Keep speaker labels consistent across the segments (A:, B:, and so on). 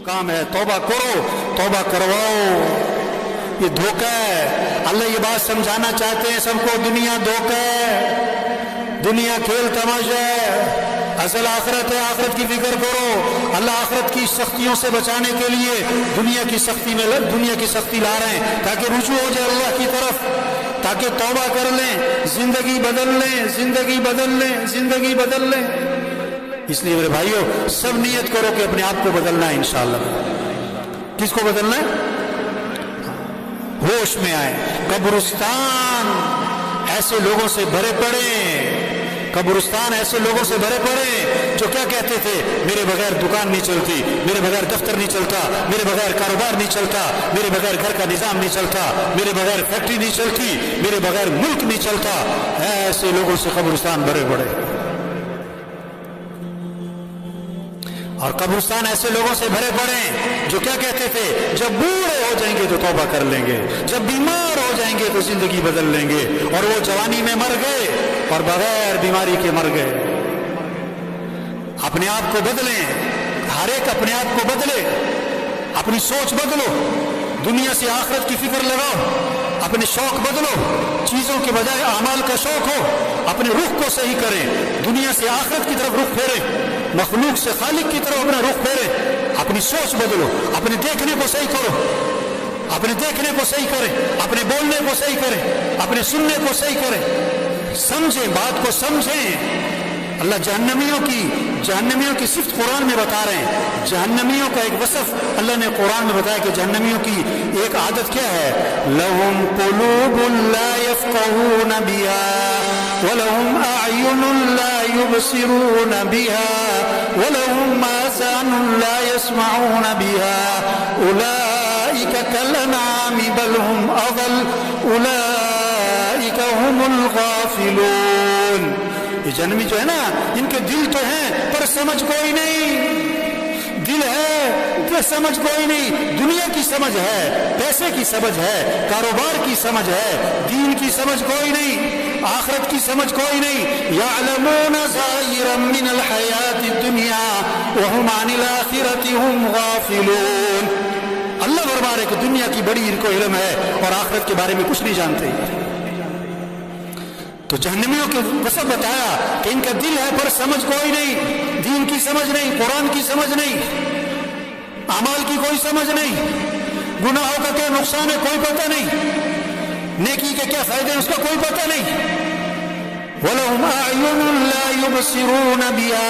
A: काम है, तौबा करो, तौबा करवाओ। ये धोखा है। अल्लाह ये बात समझाना चाहते हैं सबको, दुनिया धोखा है, दुनिया खेल तमाशा है, असल आखिरत है। आखिरत की फिक्र करो। अल्लाह आखिरत की सख्तियों से बचाने के लिए दुनिया की सख्ती ला रहे हैं ताकि रुजू हो जाए अल्लाह की तरफ, ताकि तौबा कर लें, जिंदगी बदल लें, जिंदगी बदल लें, जिंदगी बदल लें। इसलिए मेरे भाइयों, सब नियत करो कि अपने आप को बदलना है इंशाअल्लाह। किसको बदलना है? होश में आए। कब्रिस्तान ऐसे लोगों से भरे पड़े, कब्रिस्तान ऐसे लोगों से भरे पड़े जो क्या कहते थे, मेरे बगैर दुकान नहीं चलती, मेरे बगैर दफ्तर नहीं चलता, मेरे बगैर कारोबार नहीं चलता, मेरे बगैर घर का निजाम नहीं चलता, मेरे बगैर फैक्ट्री नहीं चलती, मेरे बगैर मुल्क नहीं चलता। ऐसे लोगों से कब्रिस्तान भरे पड़े। और कब्रिस्तान ऐसे लोगों से भरे पड़े जो क्या कहते थे, जब बूढ़े हो जाएंगे तो तौबा कर लेंगे, जब बीमार हो जाएंगे तो जिंदगी बदल लेंगे। और वो जवानी में मर गए और बगैर बीमारी के मर गए। अपने आप को बदलें, हर एक अपने आप को बदले, अपनी सोच बदलो, दुनिया से आखिरत की फिक्र लगाओ, अपने शौक बदलो, चीजों के बजाय अमाल का शौक हो, अपने रुख को सही करें, दुनिया से आखिरत की तरफ रुख फेरे, मखलूक से खालिक की तरफ अपना रुख फेरे। अपनी सोच बदलो, अपने देखने को सही करो, अपने देखने को सही करें, अपने बोलने को सही करें, अपने सुनने को सही करें, समझें, बात को समझें। अल्लाह जहन्नमियों की सिर्फ कुरान में बता रहे हैं। जहन्नमियों का एक वसफ अल्लाह ने कुरान में बताया कि जहन्नमियों की एक आदत क्या है, लहुम कुलूबुन ला यफ़क़हून बिहा व लहुम अअयुनुन ला युबसिरून बिहा व लहुम आज़ानुन ला यस्मऊन बिहा उलाइका कल अनआमि बल हुम अज़ल उलाइका हुमुल गाफ़िलून। ये जन्मी जो है ना, इनके दिल तो हैं पर समझ कोई नहीं, दिल है पर समझ कोई नहीं। दुनिया की समझ है, पैसे की समझ है, कारोबार की समझ है, दीन की समझ कोई नहीं, आखिरत की समझ कोई नहीं। यअलमून ज़ाहिरम मिनल हयाति दुनिया व हुम अनिल आखिरति हुम गाफिलून। अल्लाह फरमा रहे कि दुनिया की बड़ी इनको इल्म है और आखिरत के बारे में कुछ नहीं जानते। तो जहन्नमियों के वसफ बताया कि इनका दिल है पर समझ कोई नहीं, दीन की समझ नहीं, कुरान की समझ नहीं, अमाल की कोई समझ नहीं, गुनाहों का क्या नुकसान है कोई पता नहीं, नेकी के क्या फायदे हैं उसका कोई पता नहीं। वलहुम अअयुनुन ला युबसिरून बिहा,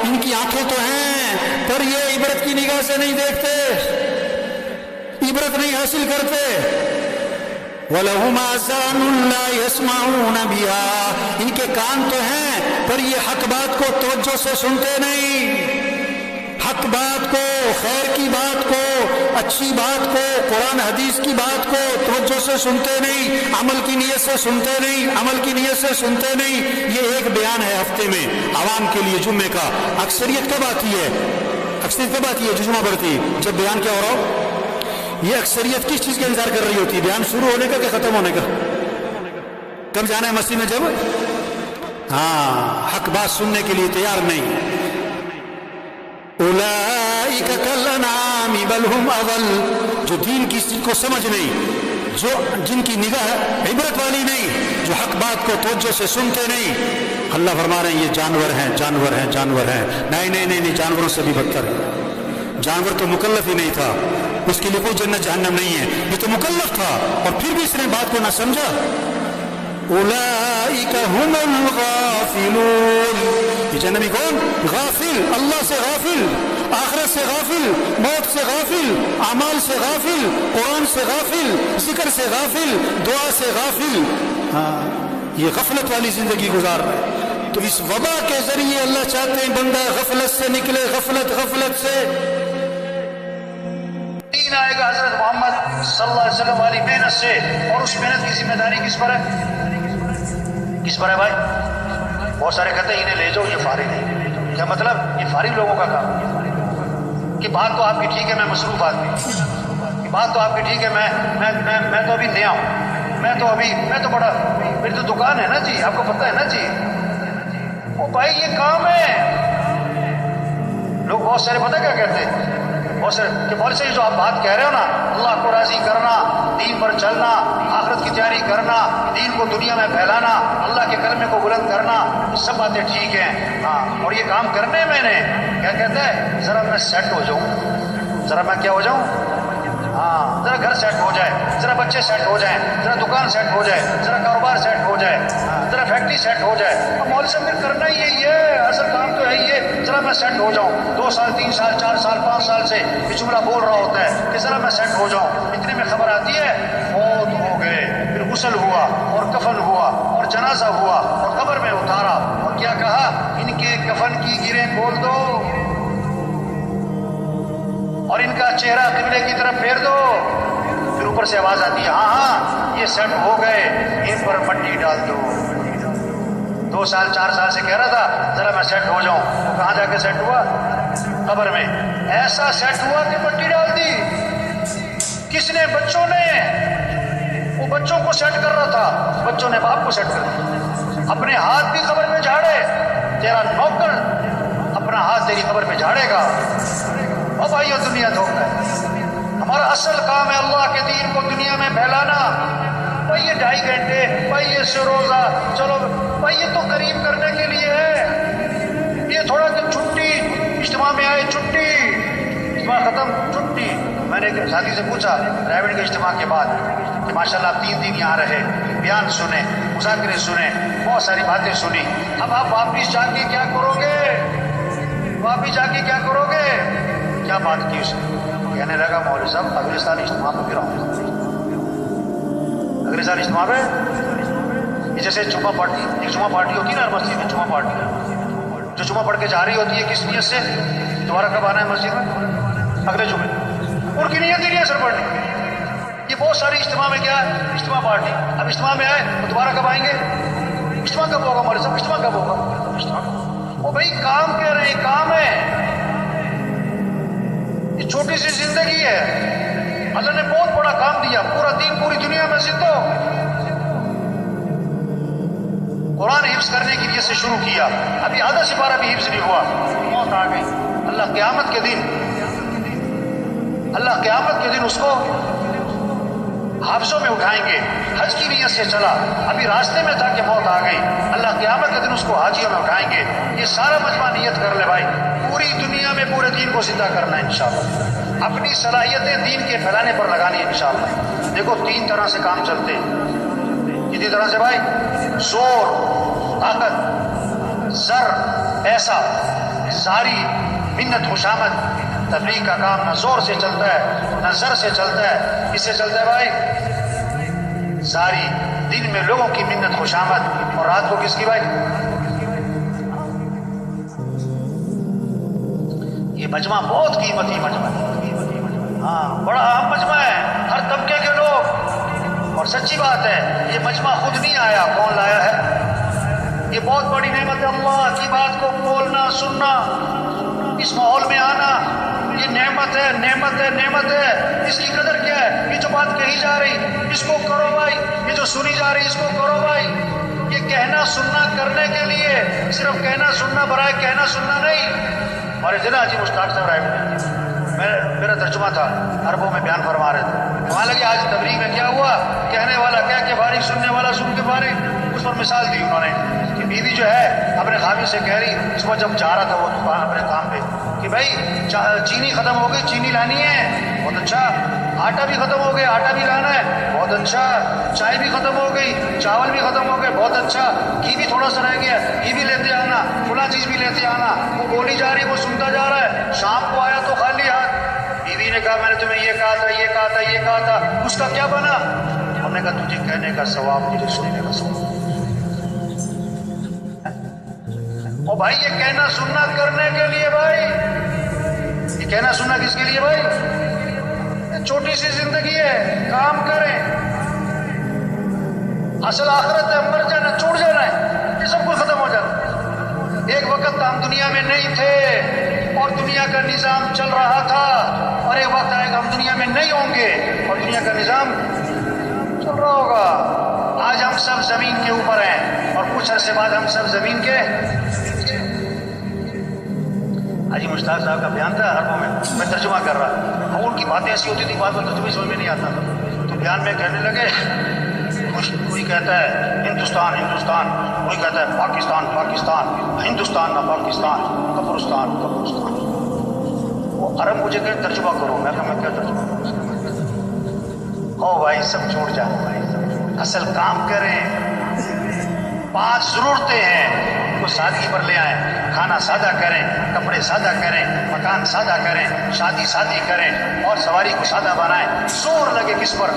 A: इनकी आंखें तो हैं पर ये इबरत की निगाह से नहीं देखते, इबरत नहीं हासिल करते। वलहुम आज़ानुन ला यस्मऊन बिहा, इनके कान तो हैं पर ये हक बात को तवज्जो से सुनते नहीं, हक बात को, खैर की बात को, अच्छी बात को, कुरान हदीस की बात को तवज्जो से सुनते नहीं, अमल की नीयत से सुनते नहीं, अमल की नीयत से सुनते नहीं। ये एक बयान है हफ्ते में आवाम के लिए जुम्मे का। अक्सरियत कब आती है? अक्सरियत कब आती है? जुम्मा पड़ती, जब बयान क्या हो रहा हो। ये अक्सरियत किस चीज का इंतजार कर रही होती है? बयान शुरू होने का कि खत्म होने का? कब जाना है मस्जिद में? जब हक बात सुनने के लिए तैयार नहीं। उलाइका कल अनआमि बल हुम अज़ल, जो दीन की चीज को समझ नहीं, जो जिनकी निगाह इबरत वाली नहीं, जो हक बात को तवज्जो से सुनते नहीं, अल्लाह फरमा रहे हैं ये जानवर हैं, जानवर हैं, जानवर हैं। नहीं नहीं नहीं नहीं, जानवरों से भी बदतर है। जानवर तो मुकल्लफ ही नहीं था, उसके लिए कोई जन्नत जहन्नम नहीं है, ये तो मुकल्लफ था और फिर भी इसने बात को ना समझा। उलाइका हुमुल गाफिलून, ये जन्नती कौन? गाफिल, अल्लाह से गाफिल, आखिरत से गाफिल, मौत से गाफिल, अमाल से गाफिल, कुरान से गाफिल, जिक्र से गाफिल, दुआ से गाफिल। ये गफलत वाली जिंदगी गुजार रहे हैं। तो इस वबा के जरिए अल्लाह चाहते हैं बंदा गफलत से निकले, गफलत से।
B: दीन आएगा हजरत मोहम्मद सल्लल्लाहु अलैहि वसल्लम वाली मेहनत से, और उस मेहनत की जिम्मेदारी किस पर है? किस पर है भाई? बहुत सारे कहते हैं इन्हें ले जाओ, ये फारिग है। क्या मतलब? ये फारिग लोगों का काम है कि बात तो आपकी ठीक है, मैं मसरूफ आदमी, बात तो आपकी ठीक है, मैं तो अभी नया हूँ, मैं तो बड़ा, मेरी तो दुकान है ना जी, आपको पता है ना जी। ओ भाई ये काम है। लोग बहुत सारे पता क्या कहते हैं, بہت سے کہ مولوی صاحب جو آپ بات کہہ رہے ہو نا، اللہ کو راضی کرنا، دین پر چلنا، آخرت کی تیاری کرنا، دین کو دنیا میں پھیلانا، اللہ کے کلمے کو بلند کرنا، یہ سب باتیں ٹھیک ہیں، ہاں، اور یہ کام کرنے میں نے کیا کہتا ہے، ذرا میں سیٹ ہو جاؤں، ذرا میں کیا ہو جاؤں، ہاں، ذرا گھر سیٹ ہو جائے، ذرا بچے سیٹ ہو جائیں، ذرا دکان سیٹ ہو جائے، ذرا کاروبار سیٹ ہو جائے، ذرا فیکٹری سیٹ ہو جائے، اب مولوی صاحب پھر کرنا ہی یہی ہے، اصل کام تو ہے یہ، ذرا میں سیٹ ہو جاؤں، 2 سال 3 سال 4 سال 5 سال سے یہ جملہ بول رہا ہوتا ہے کہ ذرا میں سیٹ ہو جاؤں، اتنے میں خبر آتی ہے موت ہو گئے، پھر غسل ہوا اور کفن ہوا اور جنازہ ہوا اور قبر میں اتارا، اور کیا کہا، ان کے کفن کی گریں کھول دو اور ان کا چہرہ قبلے کی طرف پھیر دو، پھر اوپر سے آواز آتی ہے ہاں ہاں یہ سیٹ ہو گئے، ان پر مٹی ڈال دو۔ 2 سال 4 سال سے کہہ رہا تھا ذرا میں سیٹ ہو جاؤں، تو کہاں جا کے سیٹ ہوا؟ قبر میں۔ ایسا سیٹ ہوا کہ مٹی ڈال دی۔ کس نے؟ بچوں نے۔ وہ بچوں کو سیٹ کر رہا تھا، بچوں نے باپ کو سیٹ کر دیا، اپنے ہاتھ بھی قبر میں جھاڑے، تیرا نوکر اپنا ہاتھ تیری قبر میں جھاڑے گا۔ اب بھائی یہ دنیا دھوکہ ہے، ہمارا اصل کام ہے اللہ کے دین کو دنیا میں پھیلانا۔ بھائی یہ 2.5 گھنٹے، بھائی یہ روزہ، چلو بھائی یہ تو قریب کرنے کے لیے ہے، یہ تھوڑا کہ چھٹی اجتماع میں آئے، چھٹی اجتماع ختم، چھٹی۔ میں نے ایک ساتھی سے پوچھا ریوڈ کے اجتماع کے بعد کہ ماشاءاللہ آپ 3 دن یہاں رہے، بیان سنے، مذاکرے سنے، بہت ساری باتیں سنی، اب آپ واپس جا کے کیا کرو گے؟ واپس جا کے کیا کرو گے؟ کیا بات کی اس نے؟ کہنے لگا مولوی صاحب اگلے سال اجتماع میں پھر آؤں گا، اگلے سال اجتماع میں۔ یہ جیسے جمعہ پارٹی، ایک جمعہ پارٹی ہوتی ہے نا ہر مسجد میں، جمعہ پارٹی جو جمعہ پڑھ کے جا رہی ہوتی ہے، کس نیت سے؟ دوبارہ کب آنا ہے مسجد میں؟ اگلے جمعے۔ ان کی نیت ہی نہیں ہے سر پڑھنے کی۔ یہ بہت ساری اجتماع میں کیا ہے؟ اجتماع پارٹی۔ اب اجتماع میں آئے تو دوبارہ کب آئیں گے؟ اجتماع کب ہوگا مولوی صاحب؟ اجتماع کب ہوگا؟ اجتماع۔ وہ بھائی کام کہہ رہے ہیں، کام ہے، یہ چھوٹی سی زندگی ہے، اللہ نے بہت بڑا کام دیا، پورا دین پوری دنیا میں زندہ ہو۔ قرآن حفظ کرنے کی نیت سے شروع کیا، ابھی آدھا سپارہ بھی حفظ نہیں ہوا، موت آ گئی۔ اللہ قیامت کے دن، اللہ قیامت کے دن اس کو حافظوں میں اٹھائیں گے۔ حج کی نیت سے چلا، ابھی راستے میں تھا کہ موت آ گئی، اللہ قیامت کے دن اس کو حاجیوں میں اٹھائیں گے۔ یہ سارا مجمع نیت کر لے بھائی، پوری دنیا میں پورے دین کو زندہ کرنا ہے انشاءاللہ، اپنی صلاحیتیں دین کے پھیلانے پر لگانی ہے انشاءاللہ۔ دیکھو 3 طرح سے کام چلتے ہیں، کتنی طرح سے بھائی؟ زور، طاقت، زر، پیسہ، زاری، منت، خوشامد۔ تبلیغ کا کام نہ زور سے چلتا ہے نہ زر سے چلتا ہے، کس سے چلتا ہے بھائی؟ زاری، دن میں لوگوں کی منت خوشامد، اور رات کو کس کی بھائی؟ یہ مجمع بہت قیمتی مجمع ہے، ہاں بڑا اہم مجمع ہے، ہر طبقے کے لوگ۔ اور سچی بات ہے یہ مجمع خود نہیں آیا، کون لایا ہے؟ یہ بہت بڑی نعمت ہے، اللہ کی بات کو بولنا، سننا، اس ماحول میں آنا، یہ نعمت ہے، نعمت ہے، نعمت ہے۔ اس کی قدر کیا ہے؟ یہ جو بات کہی جا رہی اس کو کرو بھائی، یہ جو سنی جا رہی اس کو کرو بھائی۔ یہ کہنا سننا کرنے کے لیے، صرف کہنا سننا برائے کہنا سننا نہیں۔ ہمارے ضلع عجیب مشتاق صاحب رائے، میرا ترجمہ تھا، عربوں میں بیان فرما رہے تھے، وہاں لگے آج تبلیغ میں کیا ہوا، کہنے والا کیا کہ فارغ، سننے والا سن کے فارغ۔ اس پر مثال دی انہوں نے کہ بیوی جو ہے اپنے خاوند سے کہہ رہی، صبح جب جا رہا تھا وہ دکان اپنے کام پہ، کہ بھائی چینی ختم ہو گئی، چینی لانی ہے، بہت اچھا۔ آٹا بھی ختم ہو گیا، آٹا بھی لانا ہے، بہت اچھا۔ چائے بھی ختم ہو گئی، چاول بھی ختم ہو گئے، بہت اچھا۔ گھی بھی تھوڑا سا رہ گیا، گھی بھی لیتے آنا، فلاں چیز بھی لیتے آنا۔ وہ بولی جا رہی، وہ سنتا جا رہا ہے۔ شام کو آیا تو خالی ہاتھ، بیوی نے کہا میں نے تمہیں یہ کہا تھا، یہ کہا تھا، یہ کہا تھا، اس کا کیا بنا؟ ہم نے کہا تجھے کہنے کا ثواب، مجھے سننے کا ثواب۔ او بھائی یہ کہنا سننا کرنے کے لیے بھائی، یہ کہنا سننا کس کے لیے بھائی؟ یہ چھوٹی سی زندگی ہے، کام کریں، اصل آخرت ہے، مر جانا، چھوڑ جانا ہے، یہ سب کچھ ختم ہو جانا۔ ایک وقت ہم دنیا میں نہیں تھے اور دنیا کا نظام چل رہا تھا، اور ایک وقت آئے گا ہم دنیا میں نہیں ہوں گے اور دنیا کا نظام چل رہا ہوگا۔ آج ہم سب زمین کے اوپر ہیں اور کچھ عرصے بعد ہم سب زمین کے۔ हाजी मुश्ताक साहब का बयान था अरबों में, मैं तर्जुमा कर रहा, और उनकी बातें ऐसी होती थी, बात में तर्जुमे समझ में नहीं आता, तो बयान में कहने लगे, कोई कहता है हिंदुस्तान हिंदुस्तान, कोई कहता है पाकिस्तान पाकिस्तान, हिंदुस्तान ना पाकिस्तान, कब्रिस्तान कब्रिस्तान। वो अरब मुझे कहे तर्जुमा करो, मैं कहा मैं क्या तर्जुमा करूँ? ओ भाई सब छोड़ जाओ भाई, असल काम करें, 5 ज़रूरतें हैं को सादगी पर ले आए, खाना सादा करें, कपड़े सादा करें, मकान सादा करें, शादी सादी करें और सवारी को सादा बनाएं। जोर लगे किस पर?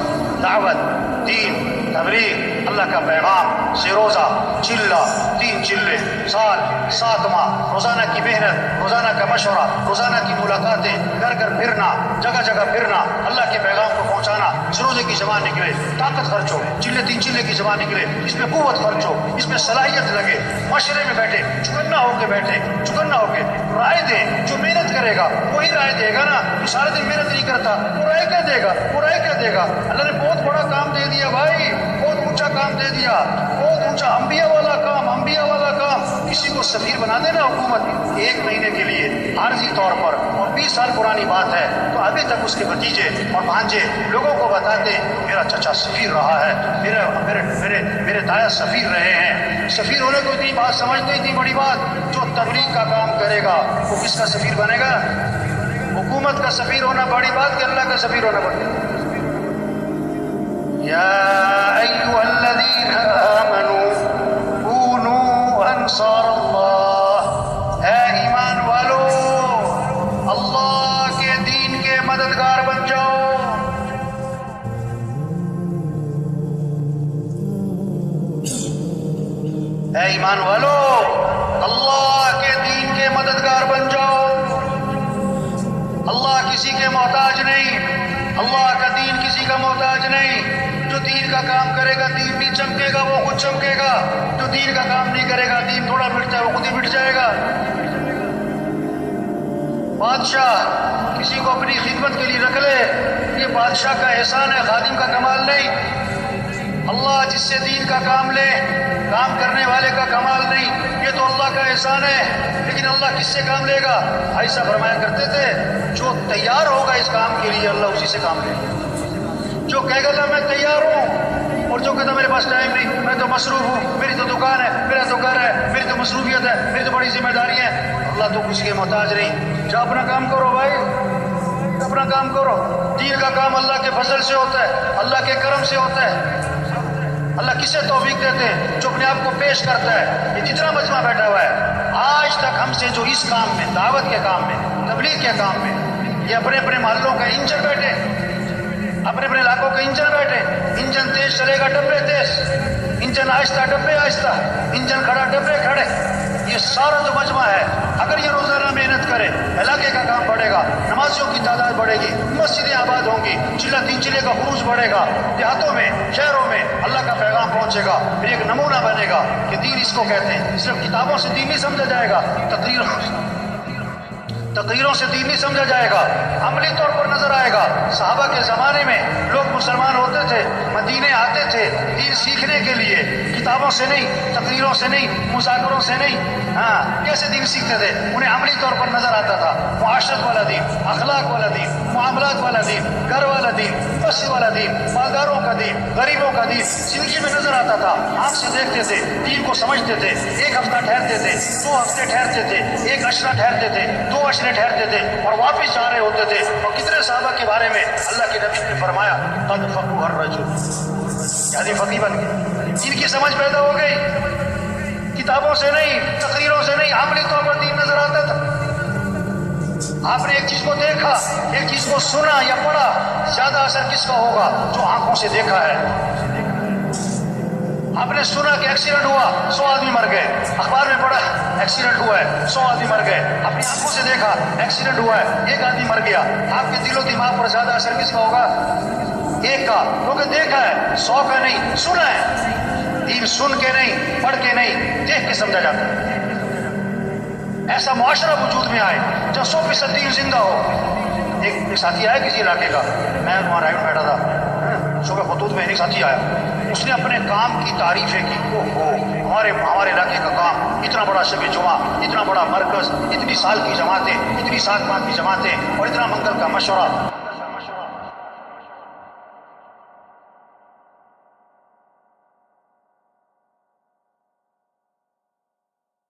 B: दावत, दीन, तबलीग, अल्लाह का पैगाम, से रोज़ा, चिल्ला, 3 चिल्ले, साल 7 माह, रोज़ाना की मेहनत, रोज़ाना का मशवरा, रोज़ाना की मुलाकातें, घर घर फिरना, जगह जगह फिरना, अल्लाह के पैगाम को पहुँचाना। रोज़े की जबान निकले, ताकत खर्चो, चिल्ले 3 चिल्ले की जबान निकले, इसमें कुव्वत खर्चो, इसमें सलाहियत लगे, मशरे में बैठे, चुकन्ना होके बैठे, चुकन्ना होके राय दें। जो मेहनत करेगा वही राय देगा ना, जो सारा दिन मेहनत नहीं करता वो राय क्या देगा? वो राय क्या देगा? अल्लाह ने बहुत बड़ा काम दे दिया भाई, बहुत ऊंचा काम दे दिया, बहुत ऊंचा, अंबिया वाला काम, अंबिया वाला काम। किसी को सफीर बना देना हुकूमत 1 महीने के लिए आर्जी तौर पर, और 20 साल पुरानी बात है, तो अभी तक उसके भतीजे और भांजे लोगों को बताते मेरा चचा सफीर रहा है, मेरे ताया सफीर रहे हैं। सफीर होने को इतनी बात समझते, इतनी बड़ी बात। जो तबलीग का काम करेगा वो किसका सफीर बनेगा? हुकूमत का सफीर होना बड़ी बात कि अल्लाह का सफीर होना बड़ी बात? या अय्युहल्लज़ीना आमनू कूनू अंसारल्लाह, ऐ ईमान वालो अल्लाह के दीन के मददगार बन जाओ। ऐ ईमान वालो अल्लाह के दीन के मददगार बन जाओ। अल्लाह किसी के मोहताज नहीं, अल्लाह का दीन किसी का मोहताज नहीं। जो दीन का काम करेगा दीन भी चमकेगा, वो खुद चमकेगा। जो दीन का काम नहीं करेगा, दीन थोड़ा मिटता है वो खुद ही मिट जाएगा। बादशाह किसी को अपनी खिदमत के लिए रख ले, ये बादशाह का एहसान है, खादिम का कमाल नहीं। अल्लाह जिससे दीन का काम ले, काम करने वाले का कमाल नहीं, ये तो अल्लाह का एहसान है। लेकिन अल्लाह किससे काम लेगा? ऐसा फरमाया करते थे, जो तैयार होगा इस काम के लिए अल्लाह उसी से काम लेगा। जो कहेगा ना मैं तैयार हूँ, और जो कहता मेरे पास टाइम नहीं, मैं तो मसरूफ हूँ, मेरी तो दुकान है, मेरा तो घर है, मेरी तो मसरूफियत है, मेरी तो बड़ी जिम्मेदारी है, अल्लाह तो किसी के मोहताज नहीं। जो अपना काम करो भाई, अपना काम करो। दीन का काम अल्लाह के फजल से होता है, अल्लाह के करम से होता है। अल्लाह किसे तौफीक देते हैं? जो अपने आप को पेश करता है। ये जितना मजमा बैठा हुआ है आज तक हमसे, जो इस काम में, दावत के काम में, तबलीग के काम में, ये अपने अपने मोहल्लों का इंजन बैठे, अपने अपने इलाकों के इंजन बैठे। इंजन तेज चलेगा डब्बे तेज, इंजन आहिस्ता डब्बे आहिस्ता, इंजन खड़ा डब्बे खड़े। ये सारा जो मजमा है, अगर ये रोजाना मेहनत करे, इलाके का काम बढ़ेगा, नमाजियों की तादाद बढ़ेगी, मस्जिदें आबाद होंगी, चिल्ला 3 चिल्ले का खुरूज बढ़ेगा, देहातों में, शहरों में अल्लाह का पैगाम पहुंचेगा। फिर एक नमूना बनेगा कि दीन इसको कहते हैं। सिर्फ किताबों से दीन नहीं समझा जाएगा, तकरीरों से दीन नहीं समझा जाएगा, अमली तौर पर नजर आएगा। सहाबा के ज़माने में लोग मुसलमान होते थे, मदीने आते थे दीन सीखने के लिए, किताबों से नहीं, तकरीरों से नहीं, मुज़ाकरों से नहीं। हाँ, कैसे दीन सीखते थे? उन्हें अमली तौर पर नजर आता था। मुआशरत वाला दीन, अखलाक वाला दीन, मुआमलात वाला दीन, घर वाला दीन, मस्जिद वाला दीन, मालदारों का दीन, गरीबों का दीन जिंदगी में नजर आता था। आँख से देखते थे, दीन को समझते थे। 1 हफ्ता ठहरते थे, 2 हफ्ते ठहरते थे, 1 अशरा ठहरते थे, 2 अशरे ठहरते थे, और वापिस जा रहे होते थे। और कितने साहबा के बारे में अल्लाह के नबी ने फरमाया, कद फक़ू हर रजुल, यानी फकीह बन गए, इनकी समझ पैदा हो गई। किताबों से नहीं, तकरीरों से नहीं, अमली तौर पर दीन नजर आता था। आपने एक चीज को देखा, एक चीज को सुना या पढ़ा, ज्यादा असर किसका होगा? जो आंखों से देखा है। आपने सुना कि एक्सीडेंट हुआ, 100 आदमी मर गए, अखबार में पढ़ा एक्सीडेंट हुआ है, 100 आदमी मर गए, अपनी आंखों से देखा एक्सीडेंट हुआ है, 1 आदमी मर गया। आपके दिलो दिमाग पर ज्यादा असर किसका होगा? 1 का, क्योंकि देखा है, 100 का नहीं, सुना है। दीन सुन के नहीं, पढ़ के नहीं, देख के समझा जाता है। ऐसा मुआशरा वजूद में आए जब 100% दीन जिंदा हो। एक साथी आया किसी इलाके का, मैं वहाँ राइड में बैठा था, सुबह खतूत में एक साथी आया, اس نے اپنے کام کی تعریفیں کی. ہمارے علاقے کا کام، اتنا بڑا شب جمعہ، اتنا بڑا مرکز، اتنی سال کی جماعتیں، اتنی سات ماہ کی جماعتیں اور اتنا منگل کا مشورہ.